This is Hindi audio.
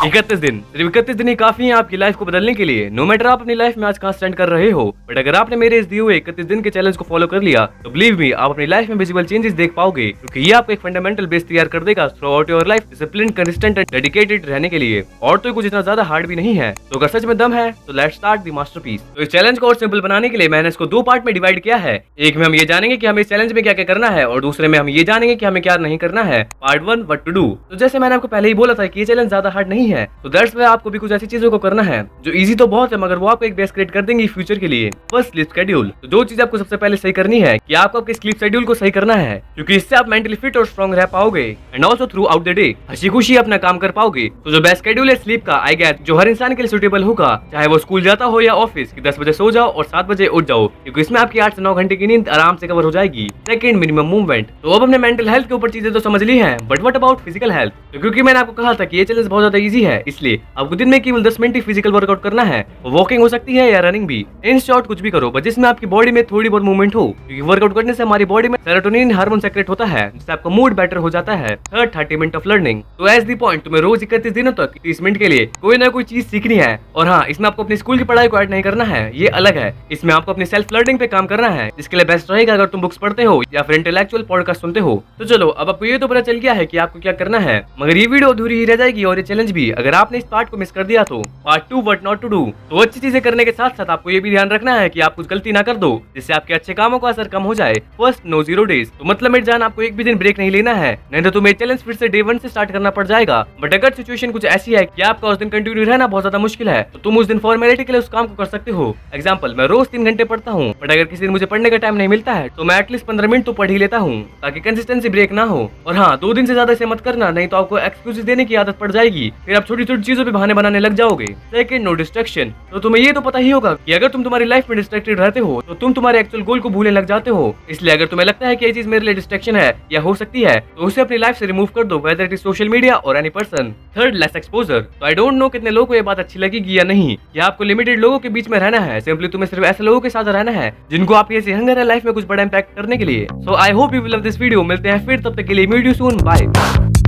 31 दिन, सिर्फ 31 दिन ही काफी है आपकी लाइफ को बदलने के लिए। नो मैटर आप अपनी लाइफ में आज कहाँ स्टैंड कर रहे हो, बट अगर आपने मेरे इस दिए हुए 31 दिन के चैलेंज को फॉलो कर लिया तो बिलीव मी आप अपनी लाइफ में विजिबल चेंजेस देख पाओगे, क्योंकि ये आपको एक फंडामेंटल बेस तैयार कर देगा through out your life discipline, consistent and dedicated रहने के लिए। और तो कुछ इतना ज्यादा हार्ड भी नहीं है, तो अगर सच में दम है तो लेट्स स्टार्ट द मास्टरपीस। तो इस चैलेंज को और सिंपल बनाने के लिए मैंने इसको दो पार्ट में डिवाइड किया है। एक में हम ये जानेंगे कि हमें इस चैलेंज में क्या क्या करना है, और दूसरे में हम ये जानेंगे कि हमें क्या नहीं करना है। Part 1 what to do. तो जैसे मैंने आपको पहले ही बोला था कि ये चैलेंज ज्यादा हार्ड नहीं है, तो दैट्स व्हाई आपको भी कुछ ऐसी चीजों को करना है जो इजी तो बहुत है मगर वो आपको एक बेस क्रिएट कर देंगी फ्यूचर के लिए। First, sleep schedule. तो जो चीज आपको सबसे पहले सही करनी है कि आपको आपके स्लीप शेड्यूल को सही करना है, क्योंकि इससे आप मेंटली फिट और स्ट्रॉन्ग रह पाओगे and also through out the day हंसी खुशी अपना काम कर पाओगे। तो जो बेस्ट शेड्यूल है स्लीप का, आई गेस जो हर इंसान के लिए सुटेबल होगा, चाहे वो स्कूल जाता हो या ऑफिस, कि 10 बजे सो जाओ और 7 बजे उठ जाओ, क्योंकि इसमें आपकी 8 से 9 घंटे की नींद आराम से कवर हो जाएगी। Second, minimum movement. तो अब हमने मेंटल हेल्थ के ऊपर चीजें तो समझ ली हैं, but what about physical health. तो क्योंकि मैंने आपको कहा था कि ये चैलेंज बहुत ज्यादा इजी है, इसलिए आपको दिन में केवल 10 मिनट ही फिजिकल वर्कआउट करना है। वॉकिंग हो सकती है या रनिंग भी, इन शॉर्ट कुछ भी करो बस जिसमें आपकी बॉडी में थोड़ी बहुत मूवमेंट हो, क्योंकि वर्कआउट करने से हमारी बॉडी में सेरोटोनिन हार्मोन सेक्रेट होता है, जिससे आपका मूड बेटर हो जाता है। Third, 30 minute of learning. तो एज दी पॉइंट तुम्हें रोज 31 दिनों तक 30 मिनट के लिए कोई ना कोई चीज सीखनी है। और हाँ, इसमें आपको अपनी स्कूल की पढ़ाई को ऐड नहीं करना है, ये अलग है। इसमें आपको अपनी सेल्फ लर्निंग पे काम करना है, जिसके लिए बेस्ट रहेगा अगर तुम बुक्स पढ़ते हो या फिर इंटेलेक्चुअल पॉडकास्ट सुनते हो। तो चलो अब आपको ये तो पता चल गया है कि आपको क्या करना है, मगर ये वीडियो अधूरी ही रह जाएगी और ये चैलेंज भी अगर आपने इस पार्ट को मिस कर दिया। तो part 2 what not to do. तो अच्छी चीजें करने के साथ साथ आपको ये भी ध्यान रखना है कि आप कुछ गलती ना कर दो जिससे आपके अच्छे कामों का असर कम हो जाए। First, no 0 days. तो मतलब मेरे जान आपको एक भी दिन ब्रेक नहीं लेना है, नहीं तो तुम्हें चैलेंज फिर से डे 1 से स्टार्ट करना पड़ जाएगा। बट अगर सिचुएशन कुछ ऐसी है कि आपका उस दिन कंटिन्यू रहना बहुत ज्यादा मुश्किल है, तो तुम उस दिन फॉर्मेलिटी के लिए उस काम को कर सकते हो। एग्जाम्पल, मैं रोज 3 घंटे पढ़ता हूँ, बट अगर किसी दिन मुझे पढ़ने का टाइम नहीं मिलता है तो मैं एटलीस्ट 15 मिनट तो पढ़ ही लेता हूँ, ताकि कंसिस्टेंसी ब्रेक ना हो। और हाँ, 2 दिन से ज्यादा इसे मत करना, नहीं तो आपको एक्सक्यूजेस देने की आदत पड़ जाएगी, फिर आप छोटी छोटी चीजों पे बहाने बनाने लग जाओगे। Second, no distraction. तो तुम्हें ये तो पता ही होगा कि अगर तुम तुम्हारी लाइफ में डिस्ट्रैक्टेड रहते हो तो तुम तुम्हारे एक्चुअल गोल को भूलने लग जाते हो। इसलिए अगर तुम्हें लगता है कि ये चीज मेरे लिए डिस्ट्रैक्शन है या हो सकती है, तो उसे अपनी लाइफ से रिमूव कर दो, whether it is social media और any person. Third, less exposure. तो आई डोंट नो कितने लोगों को ये बात अच्छी लगेगी या नहीं कि आपको लिमिटेड लोगों के बीच में रहना है। सिंपली तुम्हें सिर्फ ऐसे लोगों के साथ रहना है जिनको आप ये हंगर है लाइफ में कुछ बड़ा इंपैक्ट करने के लिए। So I hope you will love this video. मिलते हैं फिर, तब तक के लिए मीट यू सून, बाय।